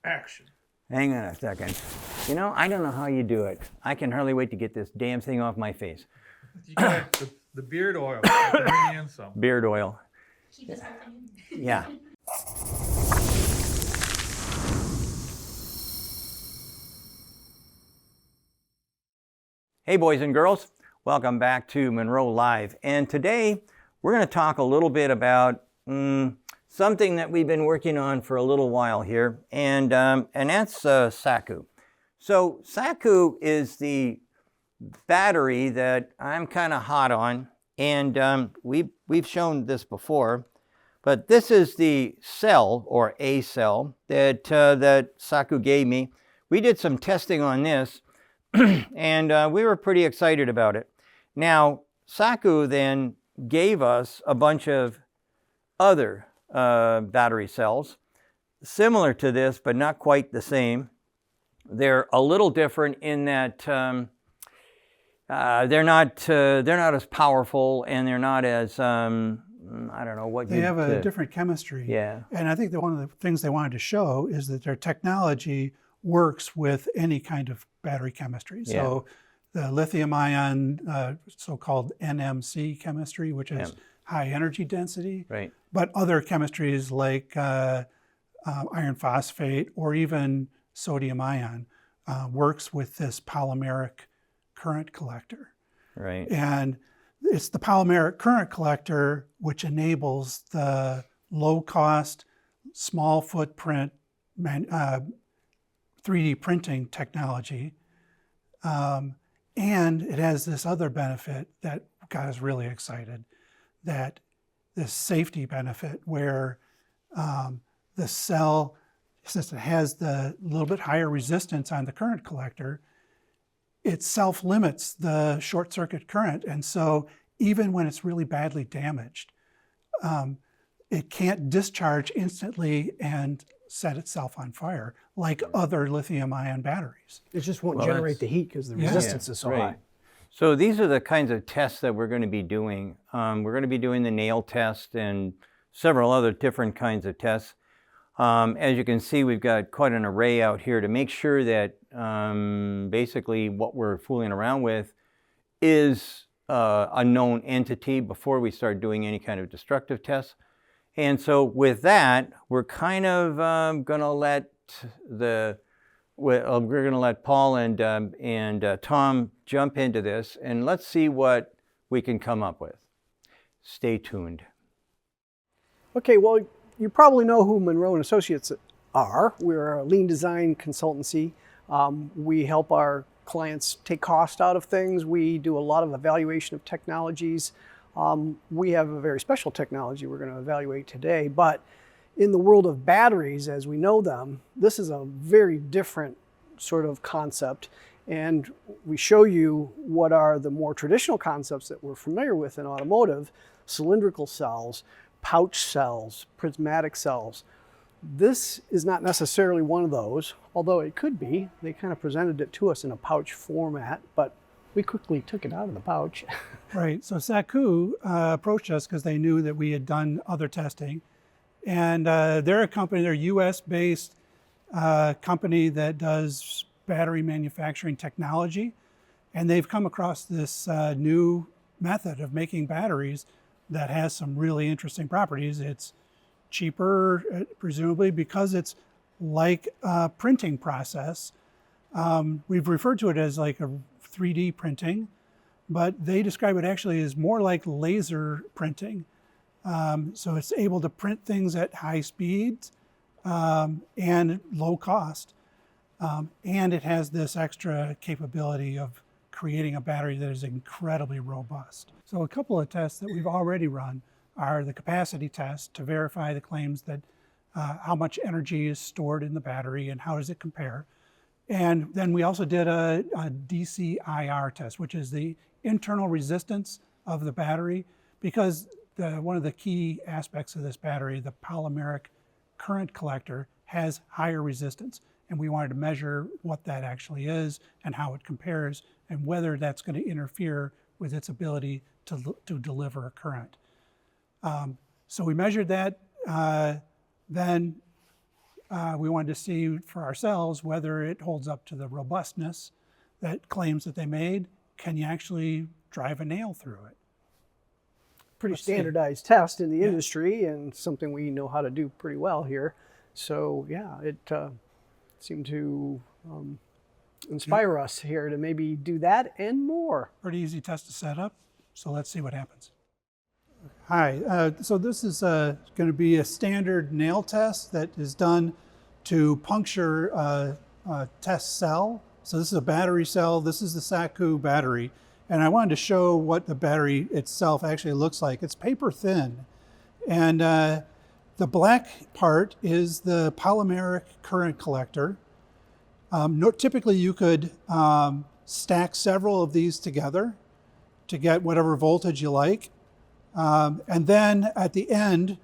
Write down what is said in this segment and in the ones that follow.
Action. Hang on a second. You know, I don't know how you do it. I can hardly wait to get this damn thing off my face. You got the beard oil. Bring in some. Beard oil. Yeah. Hey boys and girls, welcome back to Munro Live. And today we're going to talk a little bit about something that we've been working on for a little while here, and that's Sakuu. So Sakuu is the battery that I'm kind of hot on, and we've shown this before, but this is the cell, or a cell, that Sakuu gave me. We did some testing on this, and we were pretty excited about it. Now, Sakuu then gave us a bunch of other battery cells, similar to this, but not quite the same. They're a little different in that they're not as powerful, and they're not as I don't know what they have a different chemistry. Yeah, and I think that one of the things they wanted to show is that their technology works with any kind of battery chemistry. Yeah. So the lithium-ion, so-called NMC chemistry, which is high energy density, right? But other chemistries like iron phosphate or even sodium ion works with this polymeric current collector. Right. And it's the polymeric current collector which enables the low-cost, small footprint 3D printing technology. And it has this other benefit that got us really excited, that this safety benefit where the cell, since it has the little bit higher resistance on the current collector, it self-limits the short circuit current. And so even when it's really badly damaged, it can't discharge instantly and set itself on fire like other lithium-ion batteries. It just won't generate the heat because the resistance is so high. So these are the kinds of tests that we're going to be doing. We're going to be doing the nail test and several other different kinds of tests. As you can see, we've got quite an array out here to make sure that basically what we're fooling around with is a known entity before we start doing any kind of destructive tests. And so with that, we're kind of going to let Paul and Tom jump into this, and let's see what we can come up with. Stay tuned. Okay, well, you probably know who Munro Associates are. We're a lean design consultancy. We help our clients take cost out of things. We do a lot of evaluation of technologies. We have a very special technology we're going to evaluate today, but in the world of batteries as we know them, this is a very different sort of concept, and we show you what are the more traditional concepts that we're familiar with in automotive: cylindrical cells, pouch cells, prismatic cells. This is not necessarily one of those, although it could be. They kind of presented it to us in a pouch format, but we quickly took it out of the pouch. Right, so Sakuu approached us because they knew that we had done other testing. And they're a company, they're a US-based company that does battery manufacturing technology. And they've come across this new method of making batteries that has some really interesting properties. It's cheaper, presumably, because it's like a printing process. We've referred to it as like a 3D printing, but they describe it actually as more like laser printing. So it's able to print things at high speeds and low cost. And it has this extra capability of creating a battery that is incredibly robust. So a couple of tests that we've already run are the capacity test to verify the claims that how much energy is stored in the battery and how does it compare. And then we also did a DCIR test, which is the internal resistance of the battery, because one of the key aspects of this battery, the polymeric current collector, has higher resistance. And we wanted to measure what that actually is and how it compares and whether that's going to interfere with its ability to deliver a current. So we measured that. Then We wanted to see for ourselves whether it holds up to the robustness that claims that they made. Can you actually drive a nail through it? Pretty Let's see. standardized test in the industry, and something we know how to do pretty well here. So yeah, it seemed to inspire us here to maybe do that and more. Pretty easy test to set up. So let's see what happens. Hi, so this is going to be a standard nail test that is done to puncture a test cell. So this is a battery cell. This is the Sakuu battery. And I wanted to show what the battery itself actually looks like. It's paper thin. And the black part is the polymeric current collector. Typically you could stack several of these together to get whatever voltage you like. And then at the end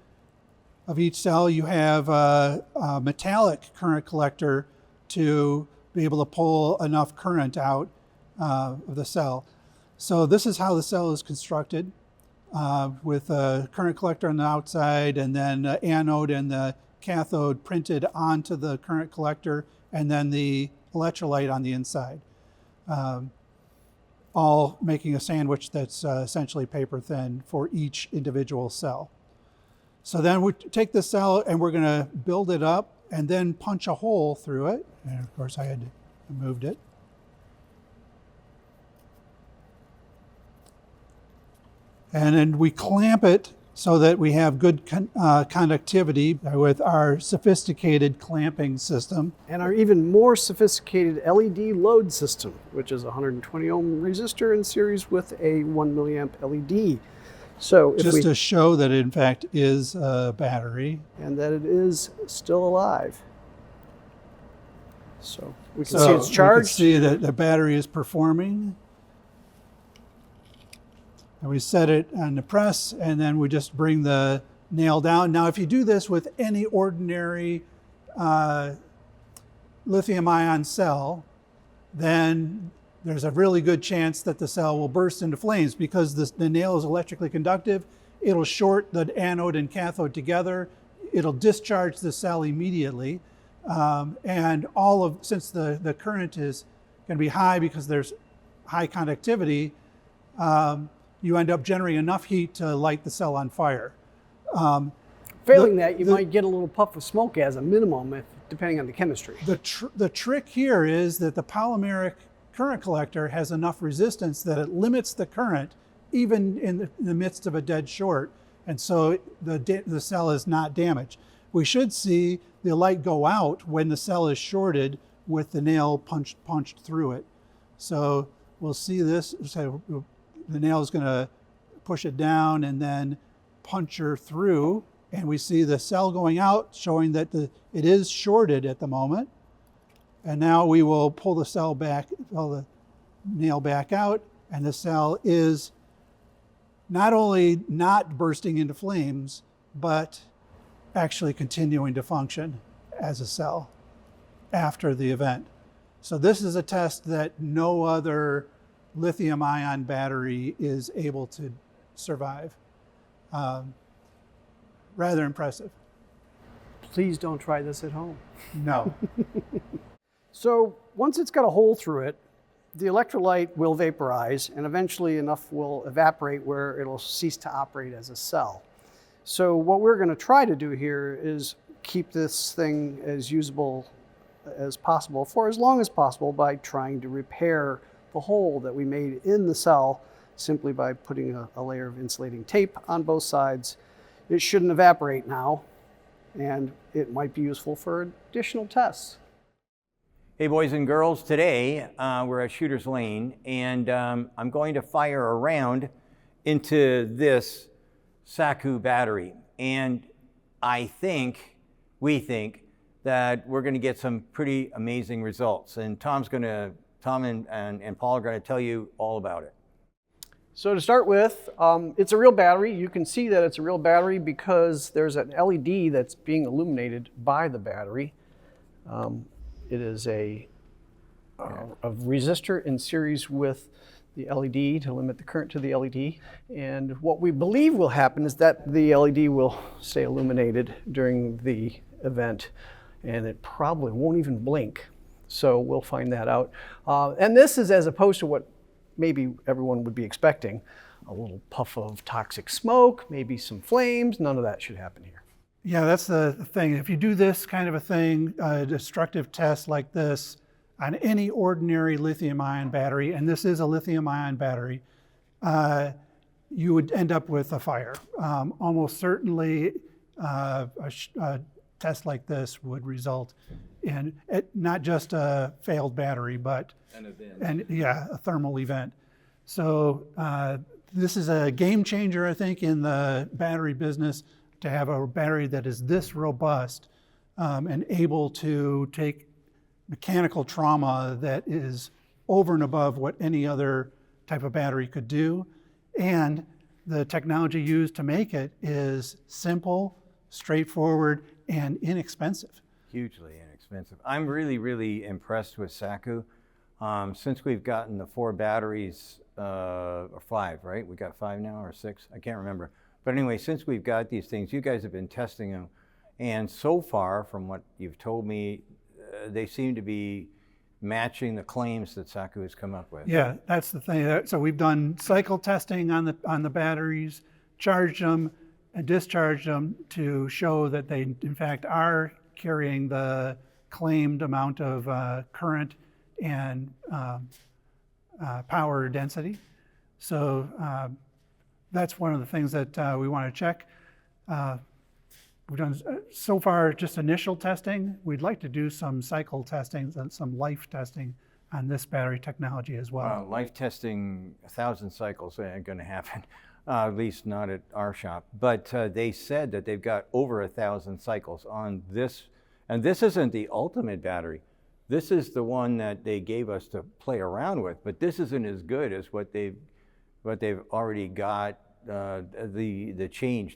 of each cell, you have a metallic current collector to be able to pull enough current out of the cell. So this is how the cell is constructed, with a current collector on the outside, and then the anode and the cathode printed onto the current collector, and then the electrolyte on the inside. All making a sandwich that's essentially paper thin for each individual cell. So then we take the cell and we're going to build it up and then punch a hole through it. And of course I had moved it. And then we clamp it so that we have good conductivity with our sophisticated clamping system. And our even more sophisticated LED load system, which is a 120 ohm resistor in series with a 1 milliamp LED. So just to show that it in fact is a battery. And that it is still alive. So we can see it's charged. We can see that the battery is performing. And we set it on the press, and then we just bring the nail down. Now, if you do this with any ordinary lithium-ion cell, then there's a really good chance that the cell will burst into flames because the nail is electrically conductive. It'll short the anode and cathode together. It'll discharge the cell immediately. And since the current is going to be high because there's high conductivity, you end up generating enough heat to light the cell on fire. Failing that, you might get a little puff of smoke as a minimum, depending on the chemistry. The trick here is that the polymeric current collector has enough resistance that it limits the current even in the midst of a dead short, and so the cell is not damaged. We should see the light go out when the cell is shorted with the nail punched through it. So we'll see this. So the nail is going to push it down and then puncture through, and we see the cell going out, showing that it is shorted at the moment. And now we will pull the nail back out, and the cell is not only not bursting into flames, but actually continuing to function as a cell after the event. So this is a test that no other lithium-ion battery is able to survive. Rather impressive. Please don't try this at home. No. So once it's got a hole through it, the electrolyte will vaporize, and eventually enough will evaporate where it'll cease to operate as a cell. So what we're going to try to do here is keep this thing as usable as possible for as long as possible by trying to repair the hole that we made in the cell simply by putting a layer of insulating tape on both sides. It shouldn't evaporate now, and it might be useful for additional tests. Hey boys and girls, today we're at Shooter's Lane, and I'm going to fire a round into this Sakuu battery, and we think that we're going to get some pretty amazing results, and Tom and Paul are going to tell you all about it. So to start with, it's a real battery. You can see that it's a real battery because there's an LED that's being illuminated by the battery. It is a resistor in series with the LED to limit the current to the LED. And what we believe will happen is that the LED will stay illuminated during the event. and it probably won't even blink. So we'll find that out. And this is as opposed to what maybe everyone would be expecting. A little puff of toxic smoke, maybe some flames. None of that should happen here. Yeah, that's the thing. If you do this kind of a thing, a destructive test like this on any ordinary lithium-ion battery, and this is a lithium-ion battery, you would end up with a fire. Almost certainly, a test like this would result in not just a failed battery, but An event. a thermal event. So this is a game changer, I think, in the battery business, to have a battery that is this robust and able to take mechanical trauma that is over and above what any other type of battery could do. And the technology used to make it is simple, straightforward, and inexpensive. Hugely inexpensive. I'm really, really impressed with Sakuu. Since we've gotten the 4 batteries, or 5, right? We got 5 now, or 6? I can't remember. But anyway, since we've got these things, you guys have been testing them. And so far, from what you've told me, they seem to be matching the claims that Sakuu has come up with. Yeah, that's the thing. So we've done cycle testing on the batteries, charged them and discharged them to show that they, in fact, are carrying the claimed amount of current and power density. So that's one of the things that we want to check. We've done so far just initial testing. We'd like to do some cycle testing and some life testing on this battery technology as well. Life testing, 1,000 cycles ain't going to happen, at least not at our shop. But they said that they've got over 1,000 cycles on this, and this isn't the ultimate battery. This is the one that they gave us to play around with, but this isn't as good as what they've already got. The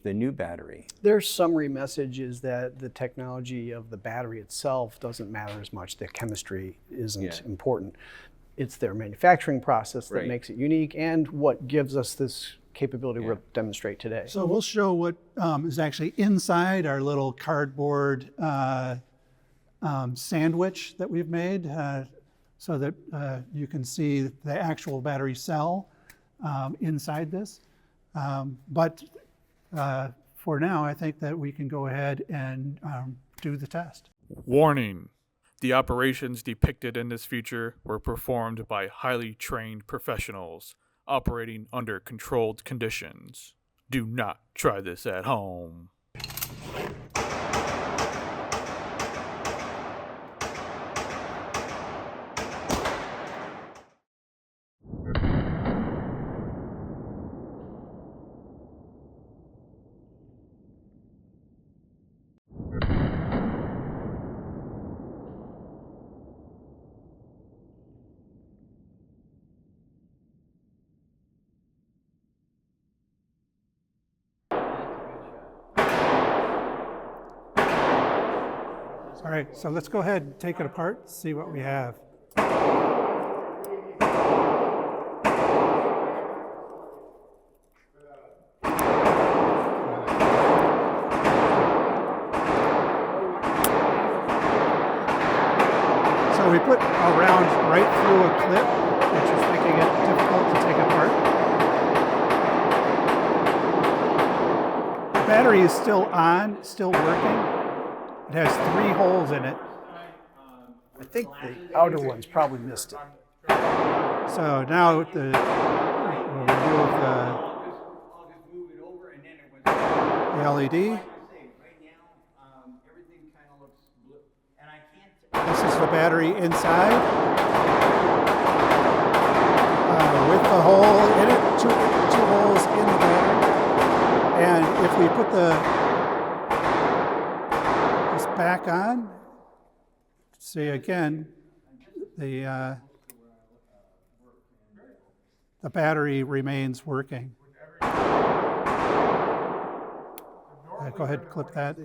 new battery. Their summary message is that the technology of the battery itself doesn't matter as much. The chemistry isn't important. It's their manufacturing process that makes it unique and what gives us this capability we'll demonstrate today. So we'll show what is actually inside our little cardboard sandwich that we've made so that you can see the actual battery cell inside this. But for now, I think that we can go ahead and do the test. Warning. The operations depicted in this feature were performed by highly trained professionals operating under controlled conditions. Do not try this at home. All right, so let's go ahead and take it apart, see what we have. So we put a round right through a clip, which is making it difficult to take apart. The battery is still on, still working. It has 3 holes in it. I think the outer one's probably missed it. So now we'll remove the LED. This is the battery inside with the hole in it, two holes in the battery. And if we put this back on, see again, the battery remains working. Go ahead, clip that.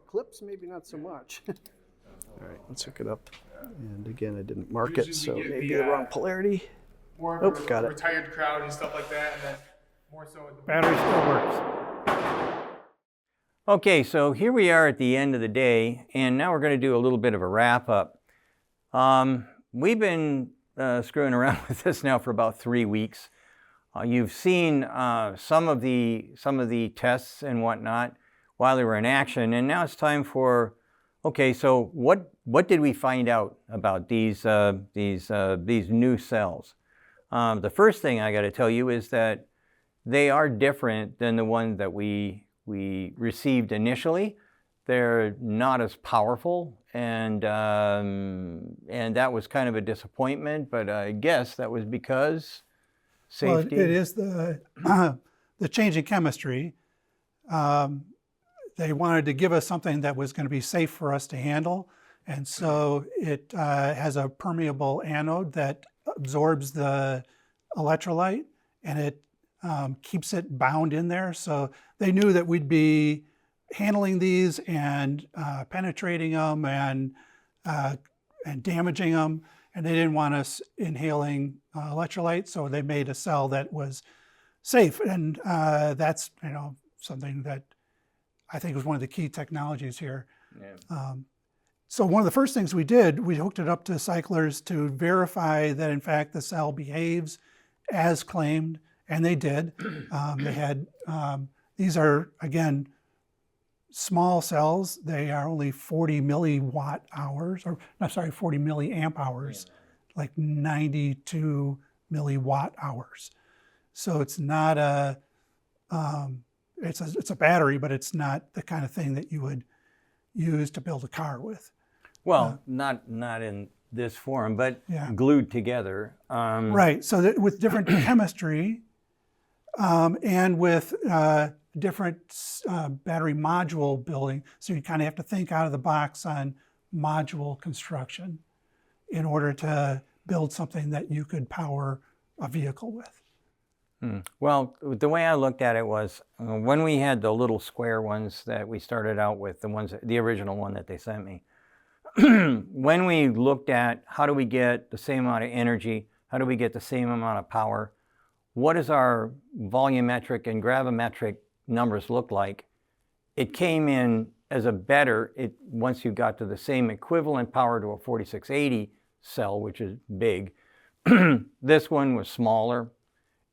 Clips, maybe not so much. All right, let's hook it up. And again, I didn't mark it, so maybe the wrong polarity. More Nope, got it. retired crowd and stuff like that, and then more so. Battery still works. Okay, so here we are at the end of the day, and now we're going to do a little bit of a wrap up. We've been screwing around with this now for about 3 weeks. You've seen some of the tests and whatnot while they were in action, and now it's time for, okay, so what did we find out about these new cells? The first thing I got to tell you is that they are different than the ones that we received initially. They're not as powerful, and that was kind of a disappointment. But I guess that was because safety. Well, it is the change in chemistry. They wanted to give us something that was going to be safe for us to handle, and so it has a permeable anode that absorbs the electrolyte, and it keeps it bound in there. So they knew that we'd be handling these and penetrating them and damaging them, and they didn't want us inhaling electrolyte, so they made a cell that was safe. And that's something that I think was one of the key technologies here. Yeah. So one of the first things we did, we hooked it up to cyclers to verify that in fact the cell behaves as claimed, and they did. They had, these are, again, small cells. They are only 40 milliwatt hours, or I'm sorry, 40 milliamp hours, like 92 milliwatt hours. So it's not a, it's a battery, but it's not the kind of thing that you would use to build a car with. Well, not in this form, but Yeah. glued together. Right. So that with different chemistry and with different battery module building, so you kind of have to think out of the box on module construction in order to build something that you could power a vehicle with. Well, the way I looked at it was when we had the little square ones that we started out with, the original one that they sent me. When we looked at how do we get the same amount of energy, how do we get the same amount of power, what does our volumetric and gravimetric numbers look like, it came in as a better, once you got to the same equivalent power to a 4680 cell, which is big. This one was smaller.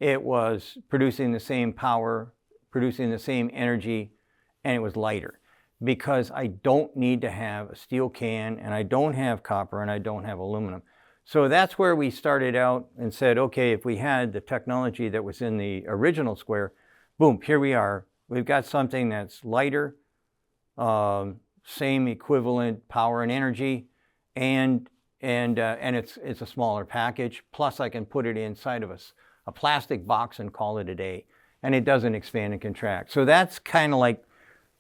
It was producing the same power, producing the same energy, and it was lighter. Because I don't need to have a steel can, and I don't have copper, and I don't have aluminum. So that's where we started out and said, okay, if we had the technology that was in the original square, boom, here we are. We've got something that's lighter, same equivalent power and energy, and it's a smaller package. Plus, I can put it inside of a plastic box and call it a day, and it doesn't expand and contract. So that's kind of like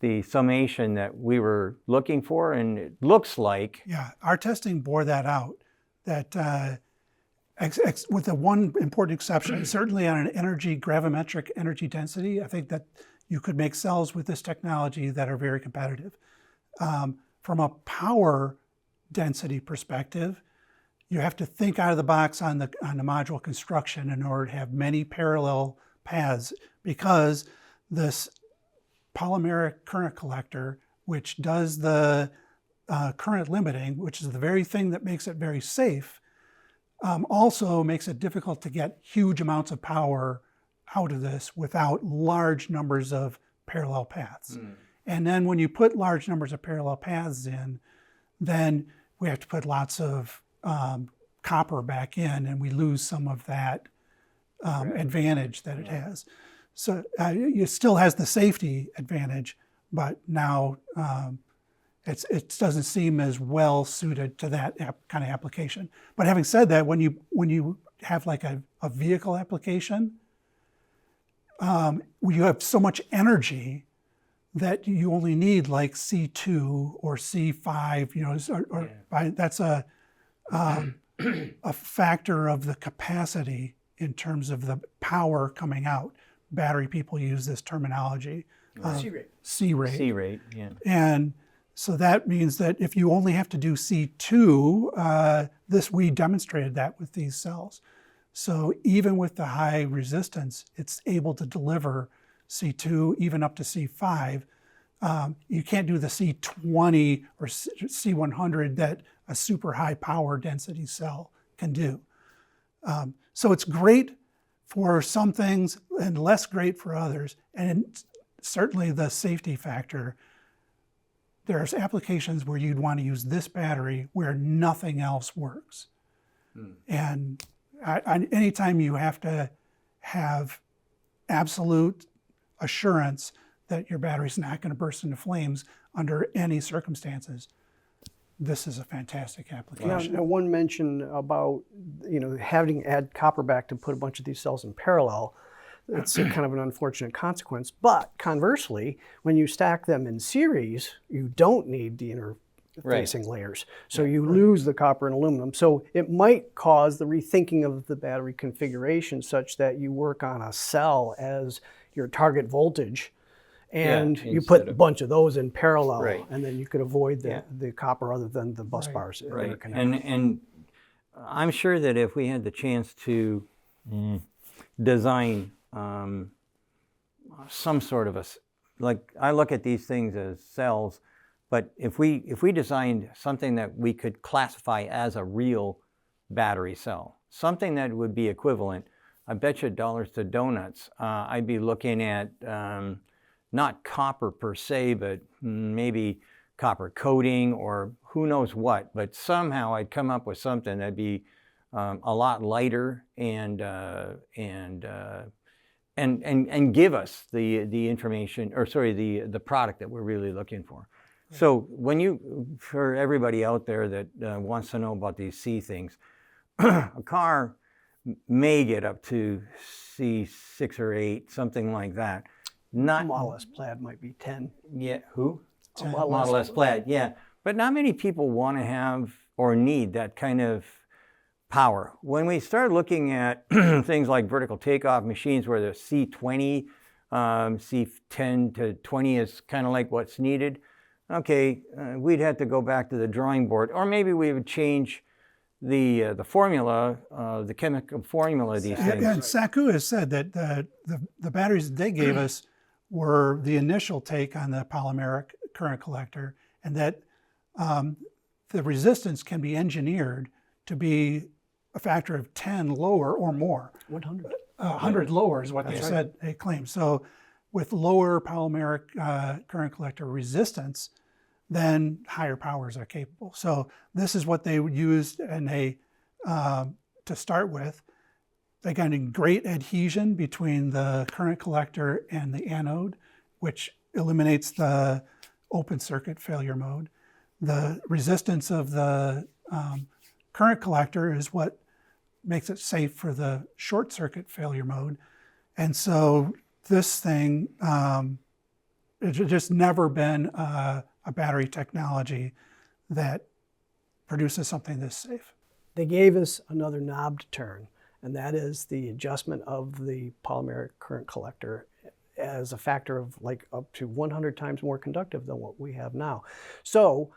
the summation that we were looking for, and it looks like. Yeah, our testing bore that out, that with the one important exception, certainly on an gravimetric energy density, I think that you could make cells with this technology that are very competitive. From a power density perspective, you have to think out of the box on the module construction in order to have many parallel paths, because this polymeric current collector, which does the current limiting, which is the very thing that makes it very safe, also makes it difficult to get huge amounts of power out of this without large numbers of parallel paths. And then when you put large numbers of parallel paths in, then we have to put lots of copper back in, and we lose some of that advantage that it has. So it still has the safety advantage, but now it doesn't seem as well suited to that kind of application. But having said that, when you have like a vehicle application, you have so much energy that you only need like C2 or C5, that's a factor of the capacity in terms of the power coming out. Battery people use this terminology. C-rate. C-rate. C-rate, yeah. And so that means that if you only have to do C2, we demonstrated that with these cells. So even with the high resistance, it's able to deliver C2, even up to C5. You can't do the C20 or C100 that a super high power density cell can do. So it's great for some things and less great for others. And certainly the safety factor, there's applications where you'd want to use this battery where nothing else works. And anytime you have to have absolute assurance that your battery's not going to burst into flames under any circumstances, this is a fantastic application. Now, one mention about, having to add copper back to put a bunch of these cells in parallel. It's a kind of an unfortunate consequence. But conversely, when you stack them in series, you don't need the interfacing layers. So you lose the copper and aluminum. So it might cause the rethinking of the battery configuration such that you work on a cell as your target voltage. And you put a bunch of those in parallel, and then you could avoid the copper other than the bus bars. Right. And I'm sure that if we had the chance to design some sort of like I look at these things as cells, but if we designed something that we could classify as a real battery cell, something that would be equivalent, I bet you dollars to donuts, I'd be looking at not copper per se, but maybe copper coating or who knows what, but somehow I'd come up with something that'd be a lot lighter and give us the information, or sorry, the product that we're really looking for. So for everybody out there that wants to know about these C things, a car may get up to C6 or 8, something like that. Not Model S Plaid might be 10. Yeah, who? 10. Model S Plaid, yeah. But not many people want to have or need that kind of power. When we start looking at things like vertical takeoff machines where the C20, C10 to 20 is kind of like what's needed, okay, we'd have to go back to the drawing board, or maybe we would change the formula, the chemical formula of these things. And Sakuu has said that the batteries that they gave us were the initial take on the polymeric current collector, and that the resistance can be engineered to be a factor of 10 lower or more. 100. 100 lower is what they claim. So with lower polymeric current collector resistance, then higher powers are capable. So this is what they used, and to start with. They got a great adhesion between the current collector and the anode, which eliminates the open circuit failure mode. The resistance of the current collector is what makes it safe for the short circuit failure mode. And so this thing, it's just never been a battery technology that produces something this safe. They gave us another knob to turn, and that is the adjustment of the polymeric current collector as a factor of like up to 100 times more conductive than what we have now. So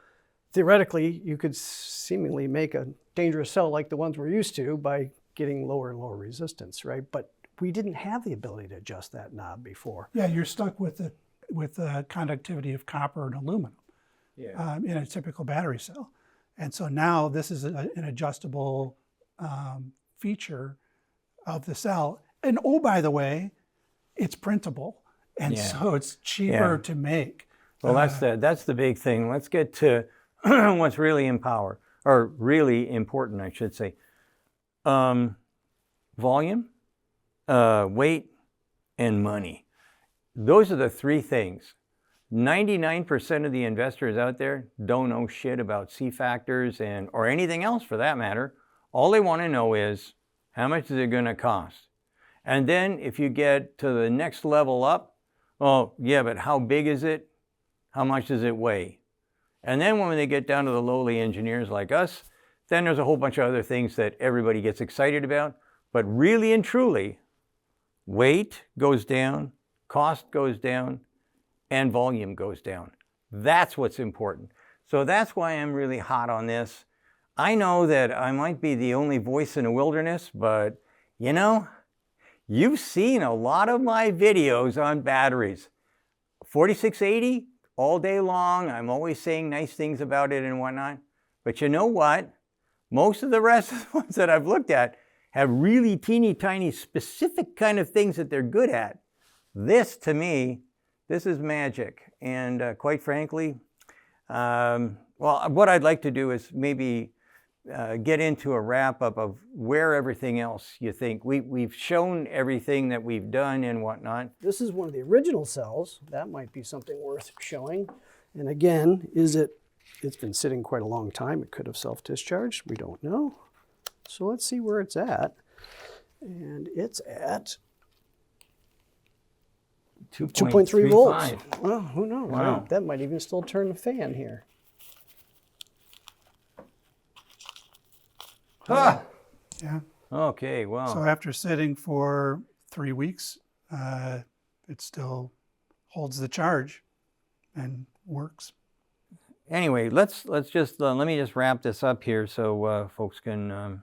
theoretically, you could seemingly make a dangerous cell like the ones we're used to by getting lower and lower resistance, right? But we didn't have the ability to adjust that knob before. Yeah, you're stuck with the conductivity of copper and aluminum in a typical battery cell. And so now this is an adjustable feature of the cell. And oh, by the way, it's printable. And so it's cheaper to make. Well, that's the big thing. Let's get to what's really really important, I should say. Volume, weight, and money. Those are the three things. 99% of the investors out there don't know shit about C factors or anything else for that matter. All they want to know is how much is it going to cost? And then if you get to the next level up, oh yeah, but how big is it? How much does it weigh? And then when they get down to the lowly engineers like us, then there's a whole bunch of other things that everybody gets excited about. But really and truly, weight goes down, cost goes down, and volume goes down. That's what's important. So that's why I'm really hot on this. I know that I might be the only voice in the wilderness, but you know, you've seen a lot of my videos on batteries. 4680, all day long. I'm always saying nice things about it and whatnot. But you know what? Most of the rest of the ones that I've looked at have really teeny tiny specific kind of things that they're good at. This, to me, this is magic. And quite frankly, well, what I'd like to do is maybe get into a wrap-up of where everything else you think. We've shown everything that we've done and whatnot. This is one of the original cells. That might be something worth showing. And again, it's been sitting quite a long time. It could have self-discharged. We don't know. So let's see where it's at. And it's at 2.3 volts. Well, who knows? Wow. That might even still turn the fan here. Ah! Yeah. Okay, well. So after sitting for 3 weeks, it still holds the charge and works. Anyway, let's just let me just wrap this up here so folks can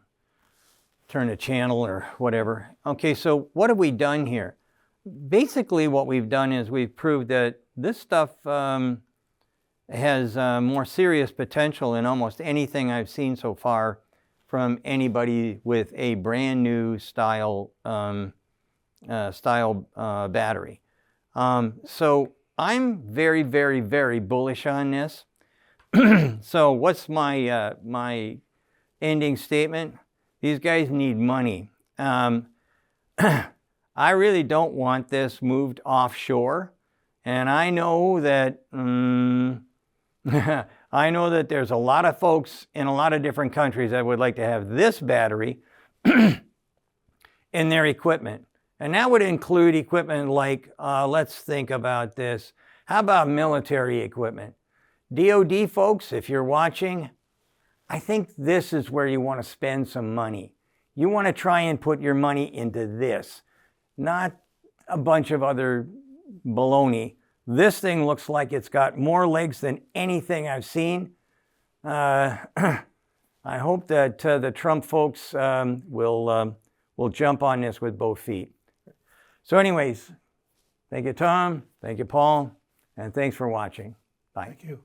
turn the channel or whatever. Okay, so what have we done here? Basically, what we've done is we've proved that this stuff has more serious potential than almost anything I've seen so far from anybody with a brand new style battery. So I'm very, very, very bullish on this. So what's my my ending statement? These guys need money. I really don't want this moved offshore, and I know that I know that there's a lot of folks in a lot of different countries that would like to have this battery in their equipment. And that would include equipment like, let's think about this. How about military equipment? DoD folks, if you're watching, I think this is where you want to spend some money. You want to try and put your money into this, not a bunch of other baloney. This thing looks like it's got more legs than anything I've seen. I hope that the Trump folks will jump on this with both feet. So anyways, thank you, Tom. Thank you, Paul. And thanks for watching. Bye. Thank you.